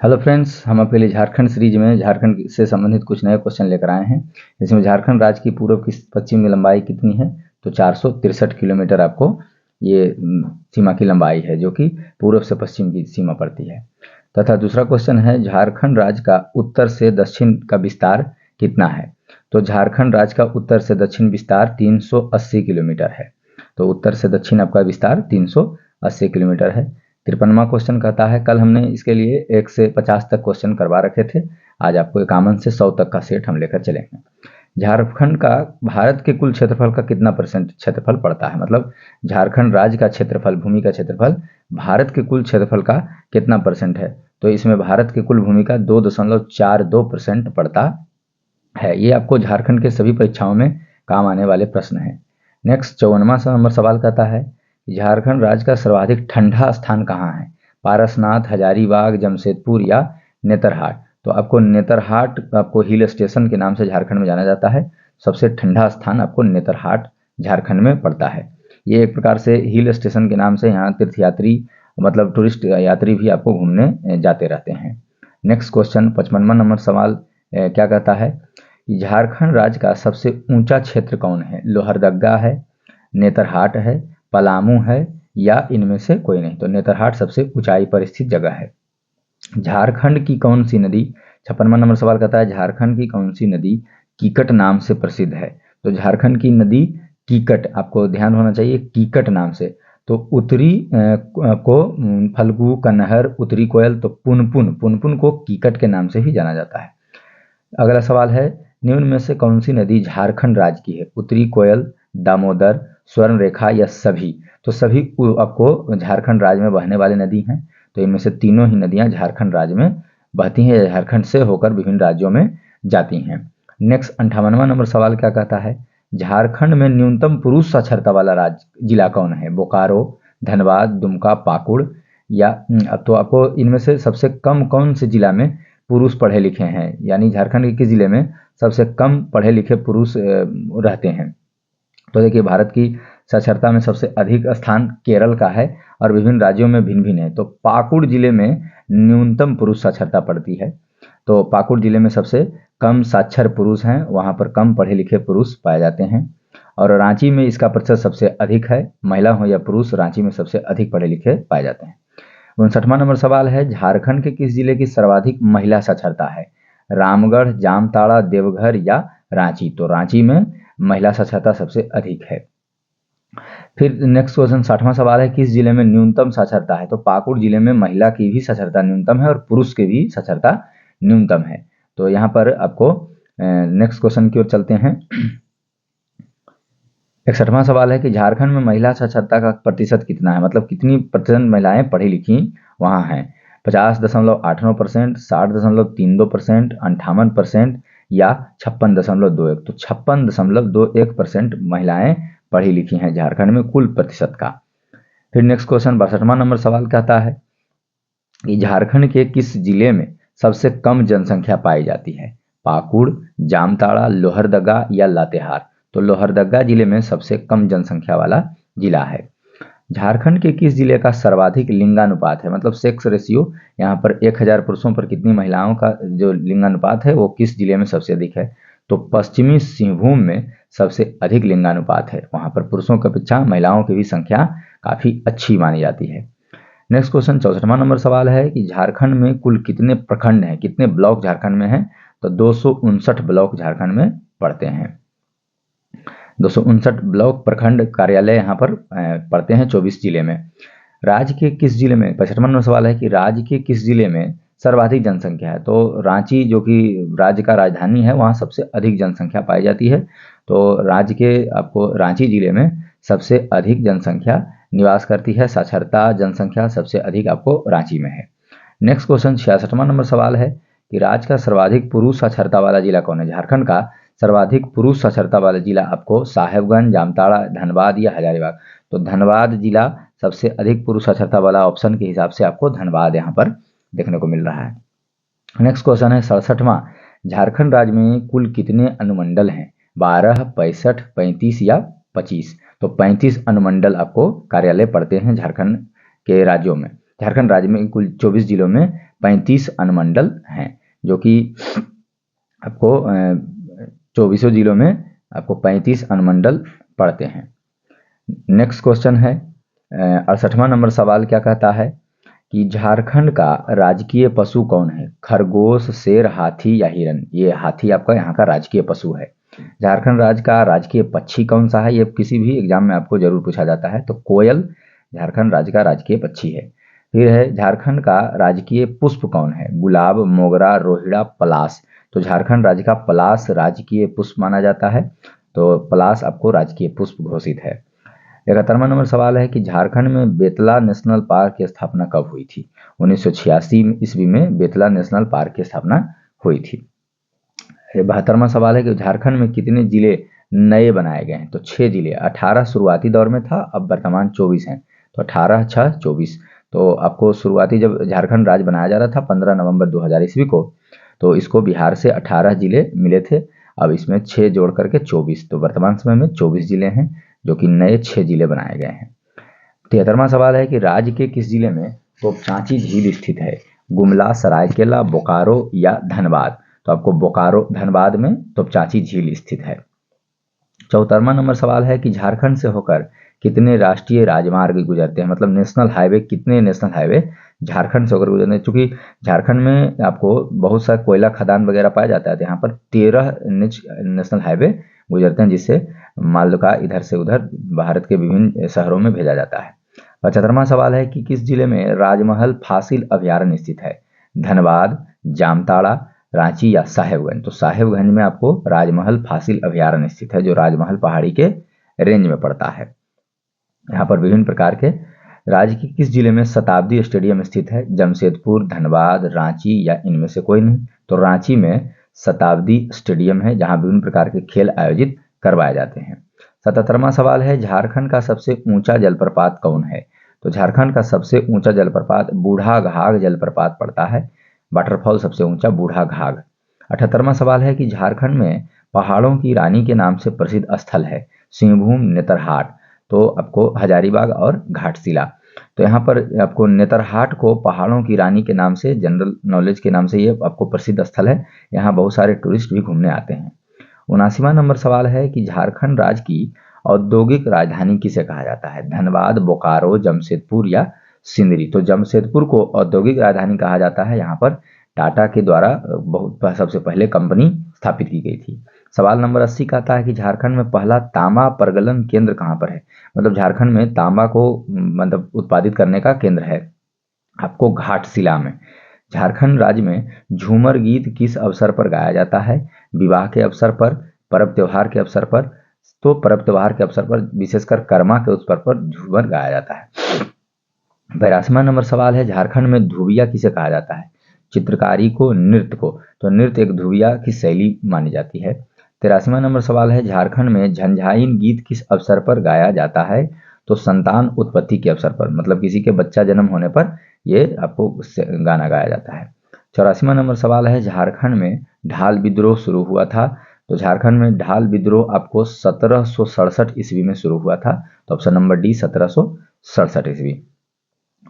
Hello friends, हम आपके लिए झारखंड सीरीज में झारखंड से संबंधित कुछ नए क्वेश्चन लेकर आए हैं। इसमें झारखंड राज्य की पूर्व की पश्चिम की लंबाई कितनी है? तो 463 किलोमीटर आपको ये सीमा की लंबाई है, जो कि पूर्व से पश्चिम की सीमा पड़ती है। तथा दूसरा क्वेश्चन है, झारखंड राज्य का उत्तर से दक्षिण का विस्तार कितना है? तो झारखंड राज्य का उत्तर से दक्षिण विस्तार 380 किलोमीटर है। तो उत्तर से दक्षिण आपका विस्तार 380 किलोमीटर है। 53वां क्वेश्चन कहता है, कल हमने इसके लिए 1 से 50 तक क्वेश्चन करवा रखे थे। आज आपको 51 से 100 तक का सेट हम लेकर चलेंगे। झारखंड का भारत के कुल क्षेत्रफल का कितना परसेंट क्षेत्रफल पड़ता है? मतलब झारखंड राज्य का क्षेत्रफल, भूमि का क्षेत्रफल भारत के कुल क्षेत्रफल का कितना परसेंट है? तो इसमें भारत के कुल भूमि का 2.42% पड़ता है। ये आपको झारखंड के सभी परीक्षाओं में काम आने वाले प्रश्न हैं। नेक्स्ट 54वां नंबर सवाल कहता है, झारखंड राज्य का सर्वाधिक ठंडा स्थान कहाँ है? पारसनाथ, हजारीबाग, जमशेदपुर या नेतरहाट? तो आपको नेतरहाट आपको हिल स्टेशन के नाम से झारखंड में जाना जाता है। सबसे ठंडा स्थान आपको नेतरहाट झारखंड में पड़ता है। ये एक प्रकार से हिल स्टेशन के नाम से यहाँ तीर्थयात्री मतलब टूरिस्ट यात्री भी आपको घूमने जाते रहते हैं। नेक्स्ट क्वेश्चन 55वां नंबर सवाल क्या कहता है, झारखंड राज्य का सबसे ऊंचा क्षेत्र कौन है? लोहरदगा है, नेतरहाट है, पलामू है या इनमें से कोई नहीं? तो नेतरहाट सबसे ऊंचाई पर स्थित जगह है। झारखंड की कौन सी नदी, 56वां नंबर सवाल कहता है, झारखंड की कौन सी नदी कीकट नाम से प्रसिद्ध है? तो झारखंड की नदी कीकट, आपको ध्यान होना चाहिए, कीकट नाम से। तो उत्तरी को फल्गु, कन्हर, उत्तरी कोयल, तो पुनपुन, पुनपुन को कीकट के नाम से ही जाना जाता है। अगला सवाल है, निम्न में से कौन सी नदी झारखंड राज्य की है? उत्तरी कोयल, दामोदर, स्वर्ण रेखा या सभी? तो सभी आपको झारखंड राज्य में बहने वाली नदी हैं। तो इनमें से तीनों ही नदियां झारखंड राज्य में बहती हैं, झारखंड से होकर विभिन्न राज्यों में जाती हैं। नेक्स्ट 58वां नंबर सवाल क्या कहता है, झारखंड में न्यूनतम पुरुष साक्षरता वाला राज्य जिला कौन है? बोकारो, धनबाद, दुमका, पाकुड़ या अब तो आपको इनमें से सबसे कम कौन से जिला में पुरुष पढ़े लिखे हैं, यानी झारखंड के किस जिले में सबसे कम पढ़े लिखे पुरुष रहते हैं? तो देखिए, भारत की साक्षरता में सबसे अधिक स्थान केरल का है और विभिन्न राज्यों में भिन्न भिन्न है। तो पाकुड़ जिले में न्यूनतम पुरुष साक्षरता पड़ती है। तो पाकुड़ जिले में सबसे कम साक्षर पुरुष हैं, वहाँ पर कम पढ़े लिखे पुरुष पाए जाते हैं। और रांची में इसका प्रतिशत सबसे अधिक है, महिला हो या पुरुष, रांची में सबसे अधिक पढ़े लिखे पाए जाते हैं। 59वां नंबर सवाल है, झारखंड के किस जिले की सर्वाधिक महिला साक्षरता है? रामगढ़, जामताड़ा, देवघर या रांची? तो रांची में महिला साक्षरता सबसे अधिक है। फिर नेक्स्ट क्वेश्चन 60वां सवाल है, किस जिले में न्यूनतम साक्षरता है? तो पाकुड़ जिले में महिला की भी साक्षरता न्यूनतम है और पुरुष की भी साक्षरता न्यूनतम है। तो यहाँ पर आपको नेक्स्ट क्वेश्चन की ओर चलते हैं। 61वां सवाल है कि झारखंड में महिला साक्षरता का प्रतिशत कितना है? मतलब कितनी प्रतिशत महिलाएं पढ़ी लिखी वहाँ हैं? 50.89%, 60.32%, 58% या 56.21? तो 56.21% महिलाएं पढ़ी लिखी हैं झारखंड में कुल प्रतिशत का। फिर नेक्स्ट क्वेश्चन 62वां नंबर सवाल कहता है कि झारखंड के किस जिले में सबसे कम जनसंख्या पाई जाती है? पाकुड़, जामताड़ा, लोहरदगा या लातेहार? तो लोहरदगा जिले में सबसे कम जनसंख्या वाला जिला है। झारखंड के किस जिले का सर्वाधिक लिंगानुपात है? मतलब सेक्स रेशियो, यहाँ पर 1000 पुरुषों पर कितनी महिलाओं का जो लिंगानुपात है वो किस जिले में सबसे अधिक है? तो पश्चिमी सिंहभूम में सबसे अधिक लिंगानुपात है, वहाँ पर पुरुषों की अपेक्षा महिलाओं की भी संख्या काफ़ी अच्छी मानी जाती है। नेक्स्ट क्वेश्चन 64वां नंबर सवाल है कि झारखंड में कुल कितने प्रखंड हैं, कितने ब्लॉक झारखंड में हैं? तो 259 ब्लॉक झारखंड में पड़ते हैं। 259 ब्लॉक प्रखंड कार्यालय यहाँ पर पड़ते हैं 24 जिले में। राज्य के किस जिले में, 65वां नंबर सवाल है कि राज्य के किस जिले में सर्वाधिक जनसंख्या है? तो रांची, जो कि राज्य का राजधानी है, वहाँ सबसे अधिक जनसंख्या पाई जाती है। तो राज्य के आपको रांची जिले में सबसे अधिक जनसंख्या निवास करती है। साक्षरता जनसंख्या सबसे अधिक आपको रांची में है। नेक्स्ट क्वेश्चन 66वां नंबर सवाल है कि राज्य का सर्वाधिक पुरुष साक्षरता वाला जिला कौन है? झारखंड का सर्वाधिक पुरुष साक्षरता वाला जिला आपको साहेबगंज, जामताड़ा, धनबाद या हजारीबाग? तो धनबाद जिला सबसे अधिक पुरुष साक्षरता वाला, ऑप्शन के हिसाब से आपको धनबाद यहाँ पर देखने को मिल रहा है। नेक्स्ट क्वेश्चन है 67वां, झारखंड राज्य में कुल कितने अनुमंडल हैं? 12, 65, 35 या 25? तो 35 अनुमंडल आपको कार्यालय पड़ते हैं झारखंड के राज्यों में। झारखंड राज्य में कुल 24 जिलों में 35 अनुमंडल हैं, जो कि आपको 24 जिलों में आपको 35 अनुमंडल पड़ते हैं। नेक्स्ट क्वेश्चन है 68वां नंबर सवाल क्या कहता है कि झारखंड का राजकीय पशु कौन है? खरगोश, शेर, हाथी या हिरन? ये हाथी आपका यहाँ का राजकीय पशु है। झारखंड राज्य का राजकीय पक्षी कौन सा है? ये किसी भी एग्जाम में आपको जरूर पूछा जाता है। तो कोयल झारखंड राज्य का राजकीय पक्षी है। फिर है झारखंड का राजकीय पुष्प कौन है? गुलाब, मोगरा, रोहिड़ा, पलाश? तो झारखंड राज्य का पलाश राजकीय पुष्प माना जाता है। तो पलाश आपको राजकीय पुष्प घोषित है। 71वां नंबर सवाल है कि झारखंड में बेतला नेशनल पार्क की स्थापना कब हुई थी? 1986 ईस्वी में बेतला नेशनल पार्क की स्थापना हुई थी। 72वां सवाल है कि झारखंड में कितने जिले नए बनाए गए हैं? तो 6 जिले। 18 शुरुआती दौर में था, अब वर्तमान 24 हैं। तो 18, 6, 24। तो आपको शुरुआती जब झारखंड राज्य बनाया जा रहा था 15 नवंबर 2000 ईस्वी को, तो इसको बिहार से 18 जिले मिले थे। अब इसमें 6 जोड़ करके 24, तो वर्तमान समय में 24 जिले हैं, जो कि नए 6 जिले बनाए गए हैं। 73वां सवाल है कि राज्य के किस जिले में तोपचांची झील स्थित है? गुमला, सरायकेला, बोकारो या धनबाद? तो आपको बोकारो, धनबाद में तोपचांची झील स्थित है। 74वां नंबर सवाल है कि झारखंड से होकर कितने राष्ट्रीय राजमार्ग गुजरते हैं? मतलब नेशनल हाईवे, कितने नेशनल हाईवे झारखंड से होकर गुजरते हैं? चूंकि झारखंड में आपको बहुत सा कोयला खदान वगैरह पाया जाता है, तो यहाँ पर 13 नेशनल हाईवे गुजरते हैं, जिससे माल का इधर से उधर भारत के विभिन्न शहरों में भेजा जाता है। 75वां सवाल है कि किस जिले में राजमहल फासिल अभयारण्य स्थित है? धनबाद, जामताड़ा, रांची या साहेबगंज? तो साहेबगंज में आपको राजमहल फासिल अभयारण्य स्थित है, जो राजमहल पहाड़ी के रेंज में पड़ता है। यहाँ पर विभिन्न प्रकार के राज्य के किस जिले में शताब्दी स्टेडियम स्थित है? जमशेदपुर, धनबाद, रांची या इनमें से कोई नहीं? तो रांची में शताब्दी स्टेडियम है, जहां विभिन्न प्रकार के खेल आयोजित करवाए जाते हैं। 77वां सवाल है झारखंड का सबसे ऊंचा जलप्रपात कौन है? तो झारखंड का सबसे ऊंचा जलप्रपात बूढ़ा घाघ जलप्रपात पड़ता है। वाटरफॉल सबसे ऊंचा बूढ़ा घाघ। 78वां सवाल है कि झारखंड में पहाड़ों की रानी के नाम से प्रसिद्ध स्थल है? सिंहभूम, नेतरहाट? तो आपको हजारीबाग और घाटशिला। तो यहाँ पर आपको नेतरहाट को पहाड़ों की रानी के नाम से, जनरल नॉलेज के नाम से, ये आपको प्रसिद्ध स्थल है। यहाँ बहुत सारे टूरिस्ट भी घूमने आते हैं। 79वां नंबर सवाल है कि झारखंड राज्य की औद्योगिक राजधानी किसे कहा जाता है? धनबाद, बोकारो, जमशेदपुर या सिंदरी? तो जमशेदपुर को औद्योगिक राजधानी कहा जाता है। यहाँ पर टाटा के द्वारा बहुत सबसे पहले कंपनी स्थापित की गई थी। सवाल नंबर 80 कहता है कि झारखंड में पहला तांबा प्रगलन केंद्र कहाँ पर है? मतलब झारखंड में तांबा को मतलब उत्पादित करने का केंद्र है आपको घाटशिला में। झारखंड राज्य में झूमर गीत किस अवसर पर गाया जाता है? विवाह के अवसर पर, पर्व त्योहार के अवसर पर? तो पर्व त्योहार के अवसर पर, विशेषकर कर्मा के अवसर पर झूमर गाया जाता है। 82वां नंबर सवाल है झारखंड में धुबिया किसे कहा जाता है? चित्रकारी को, नृत्य को? तो नृत्य एक धुबिया की शैली मानी जाती है। 83वां नंबर सवाल है झारखंड में झंझाइन गीत किस अवसर पर गाया जाता है? तो संतान उत्पत्ति के अवसर पर, मतलब किसी के बच्चा जन्म होने पर ये आपको गाना गाया जाता है। 84वां नंबर सवाल है झारखंड में ढाल विद्रोह शुरू हुआ था? तो झारखंड में ढाल विद्रोह आपको 1767 ईस्वी में शुरू हुआ था। तो ऑप्शन नंबर डी 1767 ईस्वी।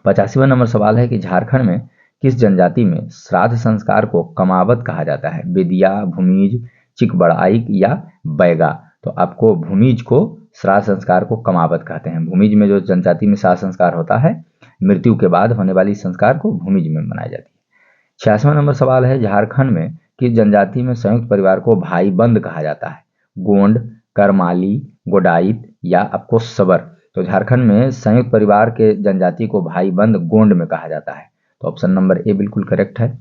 85वां नंबर सवाल है कि झारखंड में किस जनजाति में श्राद्ध संस्कार को कमावत कहा जाता है? बेदिया, भूमिज, चिकबड़ाइक या बैगा? तो आपको भूमिज को श्राद्ध संस्कार को कमावत कहते हैं। भूमिज में जो जनजाति में श्राद्ध संस्कार होता है, मृत्यु के बाद होने वाली संस्कार को भूमिज में मनाई जाती है। 86वां नंबर सवाल है झारखंड में किस जनजाति में संयुक्त परिवार को भाई बंद कहा जाता है? गोंड, करमाली, गोडाइत या आपको सबर? तो झारखंड में संयुक्त परिवार के जनजाति को भाई बंद गोंड में कहा जाता है। तो ऑप्शन नंबर ए बिल्कुल करेक्ट है।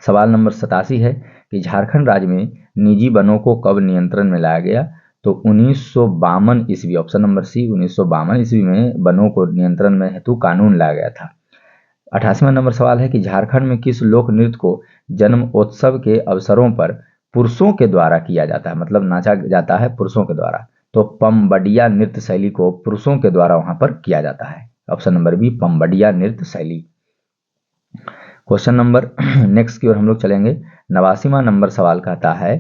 सवाल नंबर 87 है कि झारखंड राज्य में निजी वनों को कब नियंत्रण में लाया गया? तो 1952 ईस्वी। ऑप्शन नंबर सी 1952 ईस्वी में वनों को नियंत्रण में हेतु कानून लाया गया था। 88वां नंबर सवाल है कि झारखंड में किस लोक नृत्य को जन्मोत्सव के अवसरों पर पुरुषों के द्वारा किया जाता है? मतलब नाचा जाता है पुरुषों के द्वारा। तो पम्बडिया नृत्य शैली को पुरुषों के द्वारा वहां पर किया जाता है। ऑप्शन नंबर बी पम्बडिया नृत्य शैली। क्वेश्चन नंबर नेक्स्ट की ओर हम लोग चलेंगे। 89वां नंबर सवाल कहता है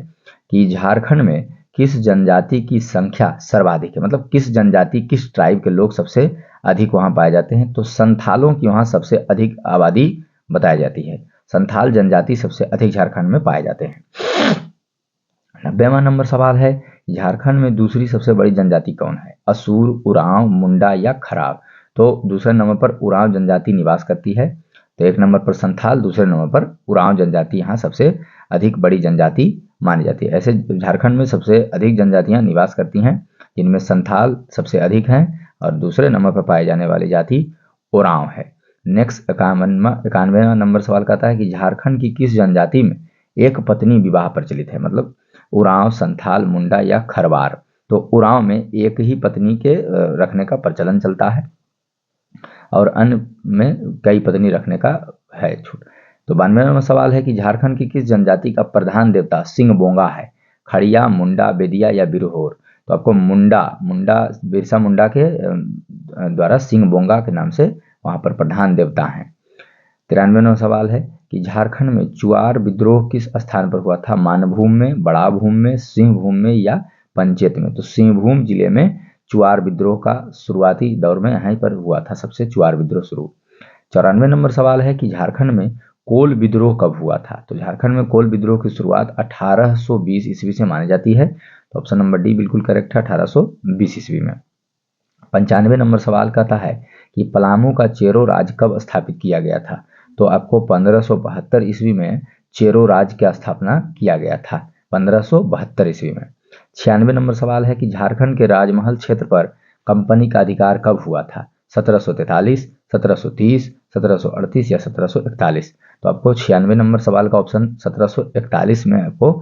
कि झारखंड में किस जनजाति की संख्या सर्वाधिक है? मतलब किस जनजाति, किस ट्राइब के लोग सबसे अधिक वहां पाए जाते हैं? तो संथालों की वहां सबसे अधिक आबादी बताई जाती है। संथाल जनजाति सबसे अधिक झारखंड में पाए जाते हैं। 90वां नंबर सवाल है, झारखंड में दूसरी सबसे बड़ी जनजाति कौन है? असुर, उरांव, मुंडा या खराब? तो दूसरे नंबर पर उरांव जनजाति निवास करती है। तो एक नंबर पर संथाल, दूसरे नंबर पर उरांव जनजाति यहाँ सबसे अधिक बड़ी जनजाति मानी जाती है। ऐसे झारखंड में सबसे अधिक जनजातियां निवास करती हैं, जिनमें संथाल सबसे अधिक हैं और दूसरे नंबर पर पाई जाने वाली जाति उरांव है। नेक्स्ट 91वां नंबर सवाल कहता है कि झारखंड की किस जनजाति में एक पत्नी विवाह प्रचलित है? मतलब उरांव, संथाल, मुंडा या खरवार? तो उरांव में एक ही पत्नी के रखने का प्रचलन चलता है और अन्य में कई पत्नी रखने का है छूट। तो 92वां सवाल है कि झारखंड की किस जनजाति का प्रधान देवता सिंह बोंगा है? खड़िया, मुंडा, बेदिया या बिरहोर? तो आपको मुंडा बिरसा मुंडा के द्वारा सिंह बोंगा के नाम से वहां पर प्रधान देवता हैं। 93वां सवाल है कि झारखंड में चुआर विद्रोह किस स्थान पर हुआ था? मानभूम में, बड़ाभूम में, सिंहभूम में या पंचेत में? तो सिंहभूम जिले में चुआर विद्रोह का शुरुआती दौर में यहीं पर हुआ था सबसे चुआर विद्रोह शुरू। 94 नंबर सवाल है कि झारखंड में कोल विद्रोह कब हुआ था? तो झारखंड में कोल विद्रोह की शुरुआत 1820 ईस्वी से मानी जाती है। तो ऑप्शन नंबर डी बिल्कुल करेक्ट है, 1820 ईस्वी में। 95 नंबर सवाल कहता है कि पलामू का चेरो राज कब स्थापित किया गया था? तो आपको 1572 ईस्वी में चेरो राज की स्थापना किया गया था, 1572 ईस्वी में। 96 नंबर सवाल है कि झारखंड के राजमहल क्षेत्र पर कंपनी का अधिकार कब हुआ था? 1743, 1730, 1738 या 1741? तो आपको 96 नंबर सवाल का ऑप्शन 1741 में आपको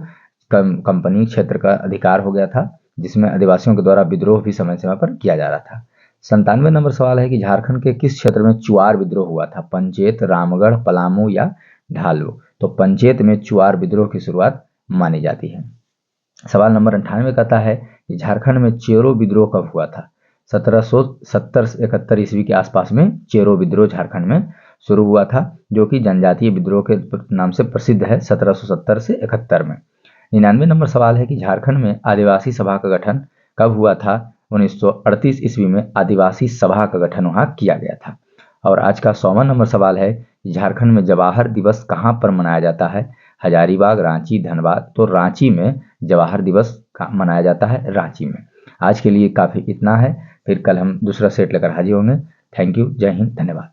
कंपनी क्षेत्र का अधिकार हो गया था, जिसमें आदिवासियों के द्वारा विद्रोह भी समय समय पर किया जा रहा था। 97 नंबर सवाल है कि झारखंड के किस क्षेत्र में चुआर विद्रोह हुआ था? पंचेत, रामगढ़, पलामू या ढालू? तो पंचेत में चुआर विद्रोह की शुरुआत मानी जाती है। सवाल नंबर 98 कहता है कि झारखंड में चेरो विद्रोह कब हुआ था? 1770-71 ईस्वी के आसपास में चेरो विद्रोह झारखंड में शुरू हुआ था, जो कि जनजातीय विद्रोह के नाम से प्रसिद्ध है, 1770 से 71 में। 99 नंबर सवाल है कि झारखंड में आदिवासी सभा का गठन कब हुआ था? 1938 ईस्वी में आदिवासी सभा का गठन वहां किया गया था। और आज का 100वां नंबर सवाल है कि झारखंड में जवाहर दिवस कहां पर मनाया जाता है? हजारीबाग, रांची, धनबाद? तो रांची में जवाहर दिवस मनाया जाता है, रांची में। आज के लिए काफी इतना है, फिर कल हम दूसरा सेट लेकर हाजिर होंगे। थैंक यू, जय हिंद, धन्यवाद।